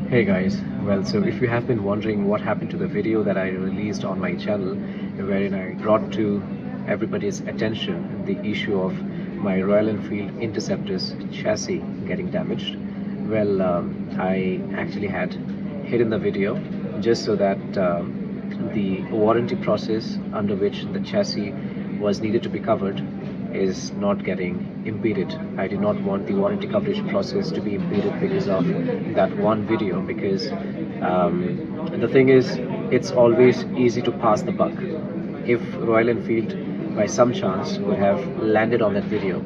Hey guys, well, so if you have been wondering what happened to the video that I released on my channel, wherein I brought to everybody's attention the issue of my Royal Enfield Interceptor's chassis getting damaged, well, I actually had hidden the video just so that the warranty process under which the chassis was needed to be covered is not getting impeded. I did not want the warranty coverage process to be impeded because of that one video, because the thing is, it's always easy to pass the buck. If Royal Enfield by some chance would have landed on that video,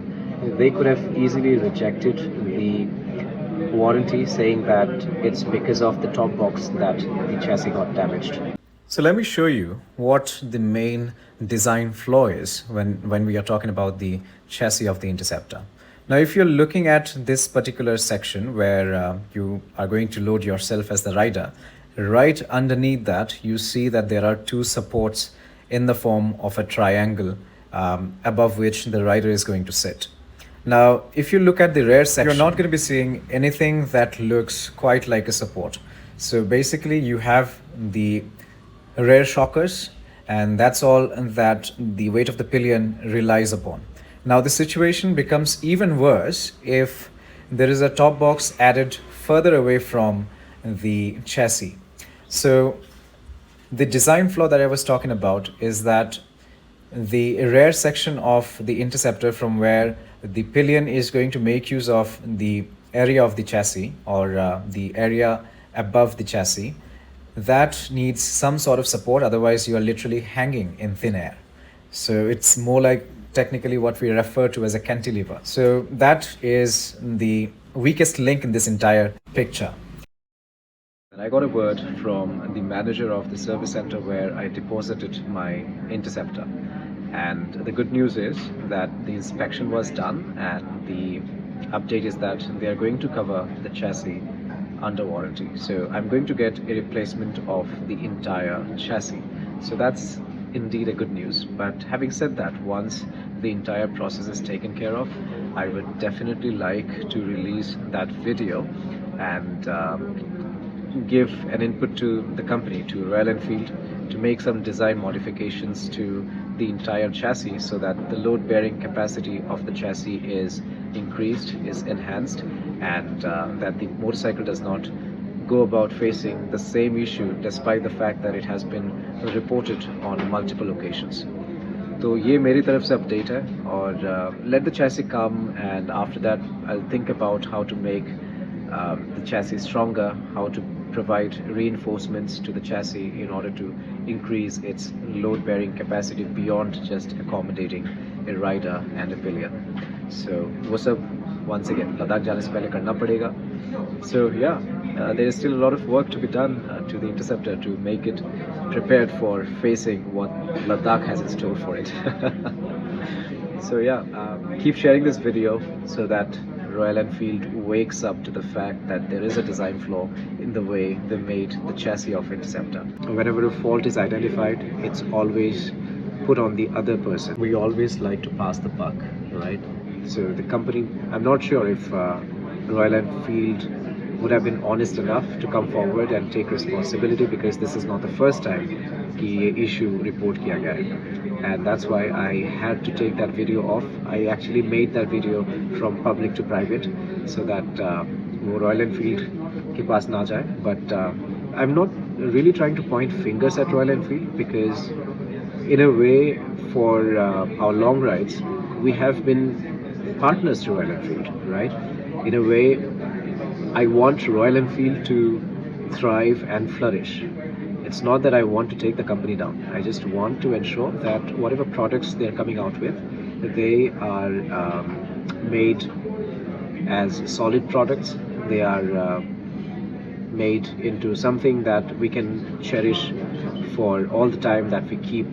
they could have easily rejected the warranty, saying that it's because of the top box that the chassis got damaged. So let me show you what the main design flaw is when we are talking about the chassis of the Interceptor. Now, if you're looking at this particular section where you are going to load yourself as the rider, right underneath that, you see that there are two supports in the form of a triangle above which the rider is going to sit. Now, if you look at the rear section, you're not going to be seeing anything that looks quite like a support. So basically, you have the rear shockers, and that's all that the weight of the pillion relies upon. Now the situation becomes even worse if there is a top box added further away from the chassis. So the design flaw that I was talking about is that the rear section of the Interceptor, from where the pillion is going to make use of the area of the chassis, or the area above the chassis, that needs some sort of support, otherwise you are literally hanging in thin air. So it's more like technically what we refer to as a cantilever. So that is the weakest link in this entire picture. I got a word from the manager of the service center where I deposited my Interceptor, and the good news is that the inspection was done, and the update is that they are going to cover the chassis under warranty. So I'm going to get a replacement of the entire chassis. So that's indeed a good news. But having said that, once the entire process is taken care of, I would definitely like to release that video and give an input to the company, to Royal Enfield, to make some design modifications to the entire chassis so that the load bearing capacity of the chassis is increased, is enhanced, and that the motorcycle does not go about facing the same issue despite the fact that it has been reported on multiple occasions. तो ये मेरी तरफ से update है, और let the chassis come, and after that I'll think about how to make the chassis stronger, how to provide reinforcements to the chassis in order to increase its load bearing capacity beyond just accommodating a rider and a pillion. So वो सब once again Ladakh जाने से पहले करना पड़ेगा. So yeah, there is still a lot of work to be done to the Interceptor to make it prepared for facing what Ladakh has in store for it. So yeah, keep sharing this video so that Royal Enfield wakes up to the fact that there is a design flaw in the way they made the chassis of Interceptor. Whenever a fault is identified, it's always put on the other person. We always like to pass the buck, right? So the company, I'm not sure if Royal Enfield would have been honest enough to come forward and take responsibility, because this is not the first time कि ये issue report किया गया है. And that's why I had to take that video off. I actually made that video from public to private so that वो Royal Enfield के पास ना जाए. But I'm not really trying to point fingers at Royal Enfield, because in a way, for our long rides, we have been partners to Royal Enfield, right? In a way, I want Royal Enfield to thrive and flourish. It's not that I want to take the company down. I just want to ensure that whatever products they're coming out with, they are made as solid products. They are made into something that we can cherish for all the time that we keep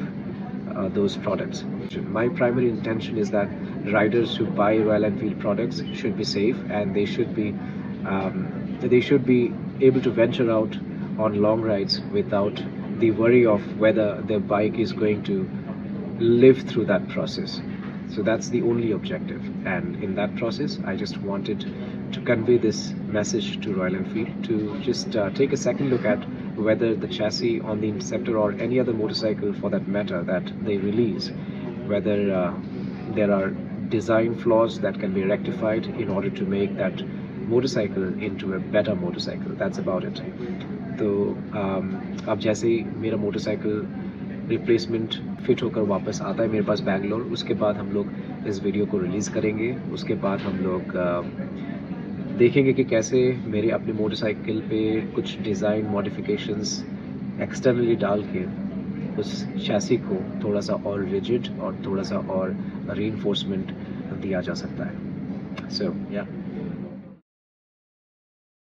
those products. My primary intention is that riders who buy Royal Enfield products should be safe, and they should be able to venture out on long rides without the worry of whether their bike is going to live through that process. So that's the only objective, and in that process I just wanted to convey this message to Royal Enfield to just take a second look at whether the chassis on the Interceptor or any other motorcycle for that matter that they release, whether there are design flaws that can be rectified in order to make that motorcycle into a better motorcycle. That's about it. तो अब जैसे ही मेरा motorcycle replacement fit होकर वापस आता है मेरे पास बैंगलोर, उसके बाद हम लोग इस वीडियो को रिलीज़ करेंगे. उसके बाद हम लोग देखेंगे कि कैसे मेरे अपने मोटरसाइकिल पे कुछ डिज़ाइन मॉडिफिकेशंस एक्सटर्नली डाल के उस चैसी को थोड़ा सा और रिजिड और थोड़ा सा और रीइंफोर्समेंट दिया जा सकता है. सो या